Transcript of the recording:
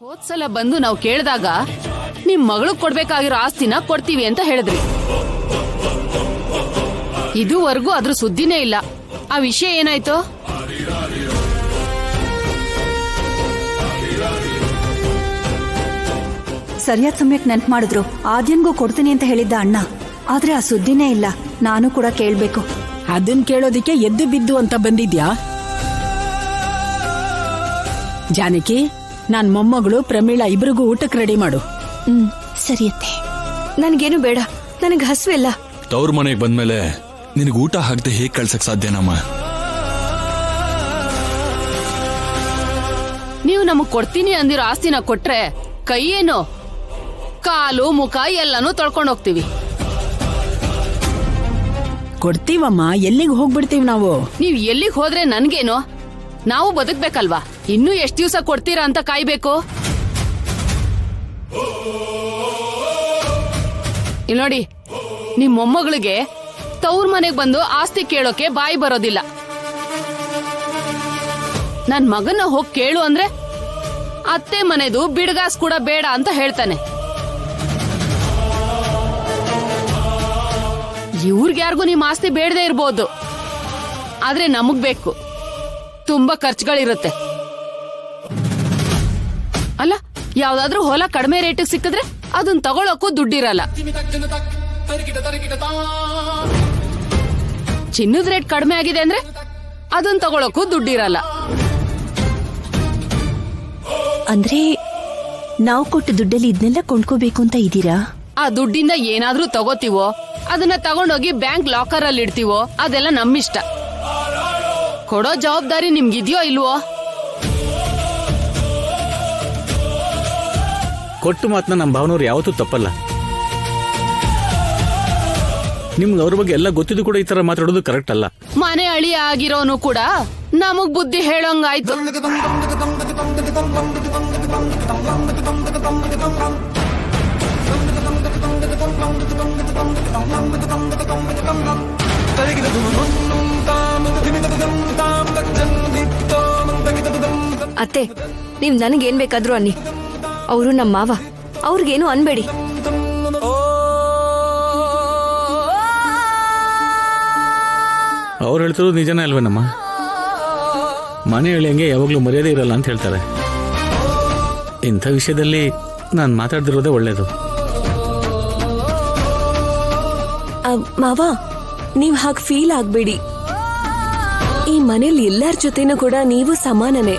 ಹೋದ್ಸಲ ಬಂದು ನಾವು ಕೇಳಿದಾಗ ನಿಮ್ ಮಗಳು ಕೊಡ್ಬೇಕಾಗಿರೋ ಆಸ್ತಿನ ಕೊಡ್ತೀವಿ ಅಂತ ಹೇಳಿದ್ರಿ. ಇದುವರೆಗೂ ಅದ್ರ ಸುದ್ದಿನೇ ಇಲ್ಲ. ಆ ವಿಷಯ ಏನಾಯ್ತು? ಸರಿಯಾದ ಸಮಯಕ್ಕೆ ನೆನ್ಪು ಮಾಡಿದ್ರು. ಆದ್ಯನ್ಗೂ ಕೊಡ್ತೀನಿ ಅಂತ ಹೇಳಿದ್ದ ಅಣ್ಣ, ಆದ್ರೆ ಆ ಸುದ್ದಿನೇ ಇಲ್ಲ. ನಾನು ಕೂಡ ಕೇಳ್ಬೇಕು. ಅದನ್ ಕೇಳೋದಿಕ್ಕೆ ಎದ್ದು ಬಿದ್ದು ಅಂತ ಬಂದಿದ್ಯಾ? ಜಾನಕಿ, ನಾನ್ ಮೊಮ್ಮಗಳು ಪ್ರಮೀಳಾ ಇಬ್ರಿಗೂ ಊಟಕ್ಕೆ ರೆಡಿ ಮಾಡು. ಸರಿಯತ್ತೆ. ನನ್ಗೇನು ಬೇಡ, ನನಗ್ ಹಸುವಿಲ್ಲ. ತವ್ರ ಮನೆಗೆ ಬಂದ್ಮೇಲೆ ನಿನಗೆ ಊಟ ಹಾಕದೆ ಹೇಗ್ ಕಳ್ಸಕ್ ಸಾಧ್ಯನಮ್ಮ? ನೀವು ನಮಗ್ ಕೊಡ್ತೀನಿ ಅಂದಿರೋ ಆಸ್ತಿನ ಕೊಟ್ರೆ ಕೈ ಏನು, ಕಾಲು ಮುಖ ಎಲ್ಲಾನು ತೊಳ್ಕೊಂಡು ಹೋಗ್ತೀವಿ. ಕೊಡ್ತೀವಮ್ಮ, ಎಲ್ಲಿಗೆ ಹೋಗ್ಬಿಡ್ತೀವಿ ನಾವು? ನೀವ್ ಎಲ್ಲಿಗೆ ಹೋದ್ರೆ ನನ್ಗೇನು? ನಾವು ಬದುಕ್ಬೇಕಲ್ವಾ? ಇನ್ನೂ ಎಷ್ಟ್ ದಿವ್ಸ ಕೊಡ್ತೀರಾ ಅಂತ ಕಾಯ್ಬೇಕು? ಇಲ್ಲಿ ನೋಡಿ, ನಿಮ್ ಮೊಮ್ಮಗಳಿಗೆ ತವ್ರ ಮನೆಗ್ ಬಂದು ಆಸ್ತಿ ಕೇಳೋಕೆ ಬಾಯಿ ಬರೋದಿಲ್ಲ. ನನ್ ಮಗನ ಹೋಗ್ ಕೇಳು ಅಂದ್ರೆ ಅತ್ತೆ ಮನೆದು ಬಿಡ್ಗಾಸ್ ಕೂಡ ಬೇಡ ಅಂತ ಹೇಳ್ತಾನೆ. ಇವ್ರಿಗ್ಯಾರಿಗೂ ನಿಮ್ ಆಸ್ತಿ ಬೇಡದೇ ಇರ್ಬೋದು, ಆದ್ರೆ ನಮಗ್ ಬೇಕು. ತುಂಬಾ ಖರ್ಚುಗಳಿರುತ್ತೆ. ಅಲ್ಲ, ಯಾವ್ದಾದ್ರೂ ಹೊಲ ಕಡಿಮೆ ರೇಟಿಗೆ ಸಿಕ್ಕಿದ್ರೆ ಅದನ್ನ ತಗೊಳಕ್ಕೂ ದುಡ್ಡಿರಲ್ಲ. ಚಿನ್ನದ ರೇಟ್ ಕಡಿಮೆ ಆಗಿದೆ ಅಂದ್ರೆ ಅದನ್ನ ತಗೊಳಕ್ಕೂ ದುಡ್ಡಿರಲ್ಲ. ಅಂದ್ರೆ ನಾವು ಕೊಟ್ಟ ದುಡ್ಡಲ್ಲಿ ಇದನ್ನೆಲ್ಲ ಕೊಂಡ್ಕೋಬೇಕು ಅಂತ ಇದ್ದೀರಾ? ಆ ದುಡ್ಡಿಂದ ಏನಾದ್ರೂ ತಗೋತೀವೋ, ಅದನ್ನ ತಗೊಂಡೋಗಿ ಬ್ಯಾಂಕ್ ಲಾಕರ್ ಅಲ್ಲಿ ಇಡ್ತೀವೋ, ಅದೆಲ್ಲ ನಮ್ಮಿಷ್ಟ. ಕೊಡೋ ಜವಾಬ್ದಾರಿ ನಿಮ್ಗಿದ್ಯೋ ಇಲ್ವೋ? ಕೊಟ್ಟು ಮಾತನ್ನ ನಮ್ಮ ಭಾವನವ್ರು ಯಾವತ್ತೂ ತಪ್ಪಲ್ಲ. ನಿಮ್ಗೆ ಅವ್ರ ಬಗ್ಗೆ ಎಲ್ಲ ಗೊತ್ತಿದ್ದು ಕೂಡ ಈ ತರ ಮಾತಾಡೋದು ಕರೆಕ್ಟ್ ಅಲ್ಲ. ಮನೆ ಅಳಿಯ ಆಗಿರೋನು ಕೂಡ ನಮಗ್ ಬುದ್ಧಿ ಹೇಳೋಂಗಾಯ್ತು. ಅತ್ತೆ, ನೀವ್ ನನಗೇನ್ ಬೇಕಾದ್ರೂ ಅನ್ನಿ. ಅವರು ನಮ್ಮ ಮಾವ, ಅವ್ರಿಗೇನು ಅನ್ಬೇಡಿ. ಅವ್ರು ಹೇಳ್ತಿರೋದು ನಿಜನೇ ಅಲ್ವೇನಮ್ಮ? ಮನೆ ಹೇಳಿಯಂಗೆ ಯಾವಾಗ್ಲೂ ಮರ್ಯಾದೆ ಇರಲ್ಲ ಅಂತ ಹೇಳ್ತಾರೆ. ಇಂಥ ವಿಷಯದಲ್ಲಿ ನಾನು ಮಾತಾಡ್ದಿರೋದೇ ಒಳ್ಳೇದು. ಮಾವ, ನೀವ್ ಹಾಗೆ ಫೀಲ್ ಆಗ್ಬೇಡಿ. ಈ ಮನೇಲಿ ಎಲ್ಲರ ಜೊತೆನೂ ಕೂಡ ನೀವು ಸಮಾನನೇ.